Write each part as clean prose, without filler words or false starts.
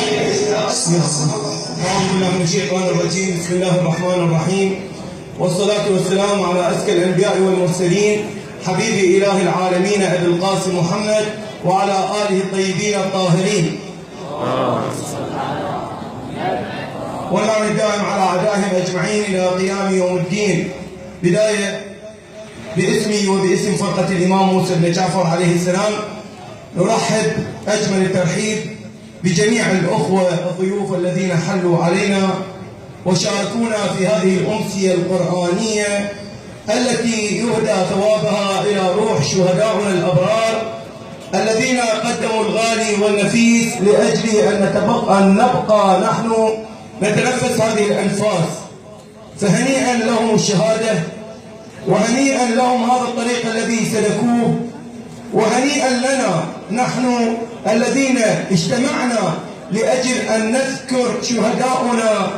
أعوذ بالله من الشيطان الرجيم. بسم الله الرحمن الرحيم، والصلاة والسلام على أزكى الأنبياء والمرسلين، حبيب إله العالمين أبي القاسم محمد وعلى آله الطيبين الطاهرين، واللعن الدائم على أعدائهم أجمعين إلى قيام يوم الدين. بداية باسمي وباسم فرقة الإمام موسى بن جعفر عليه السلام نرحب أجمل الترحيب بجميع الأخوة الضيوف الذين حلوا علينا وشاركونا في هذه الأمسية القرآنية التي يهدى ثوابها إلى روح شهداؤنا الأبرار الذين قدموا الغالي والنفيس لأجل أن نبقى نحن نتنفس هذه الأنفاس. فهنيئا لهم الشهادة، وهنيئا لهم هذا الطريق الذي سلكوه، وهنيئا لنا نحن الذين اجتمعنا لأجل أن نذكر شهداؤنا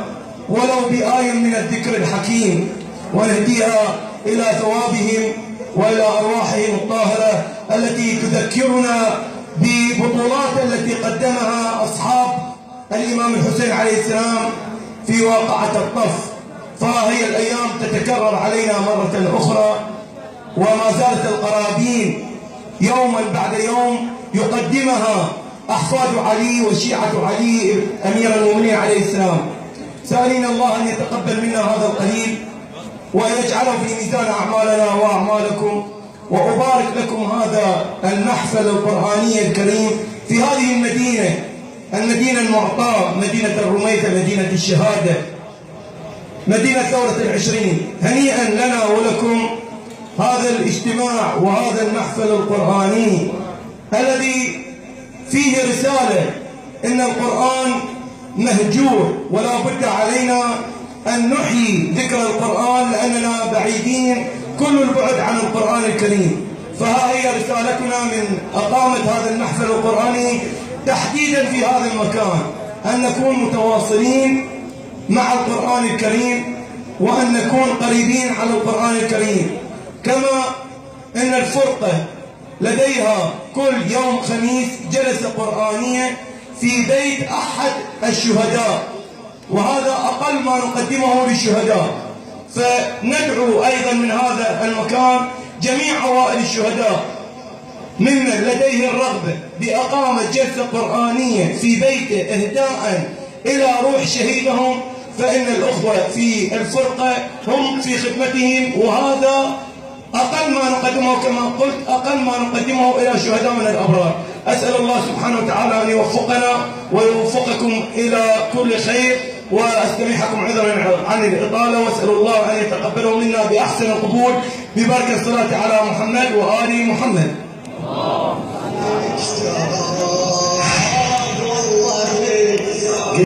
ولو بآية من الذكر الحكيم ونهديها إلى ثوابهم وإلى أرواحهم الطاهرة التي تذكرنا ببطولات التي قدمها أصحاب الإمام الحسين عليه السلام في واقعة الطف. فهي الأيام تتكرر علينا مرة أخرى، وما زالت القرابين يوما بعد يوم يقدمها أحفاد علي وشيعة علي أمير المؤمنين عليه السلام، سألين الله أن يتقبل منا هذا القليل وأن يجعله في ميزان أعمالنا وأعمالكم، وأبارك لكم هذا المحفل القرآني الكريم في هذه المدينة المعطاة، مدينة الرميثة، مدينة الشهادة، مدينة ثورة العشرين. هنيئا لنا ولكم هذا الاجتماع وهذا المحفل القرآني الذي فيه رسالة إن القرآن مهجور، ولا بد علينا أن نحيي ذكر القرآن لأننا بعيدين كل البعد عن القرآن الكريم. فها هي رسالتنا من أقامة هذا المحفل القرآني تحديدا في هذا المكان، أن نكون متواصلين مع القرآن الكريم وأن نكون قريبين على القرآن الكريم. كما أن الفرقة لديها كل يوم خميس جلسة قرآنية في بيت أحد الشهداء، وهذا أقل ما نقدمه للشهداء. فندعو أيضا من هذا المكان جميع عوائل الشهداء ممن لديه الرغبة بإقامة جلسة قرآنية في بيته إهداء إلى روح شهيدهم، فإن الأخوة في الفرقة هم في خدمتهم، وهذا أقل ما نقدمه كما قلت، أقل ما نقدمه إلى شهدائنا الأبرار. أسأل الله سبحانه وتعالى أن يوفقنا ويوفقكم إلى كل خير، وأستميحكم عذرا عن الإطالة، وأسأل الله أن يتقبله منا بأحسن القبول ببركة الصلاة على محمد وآل محمد.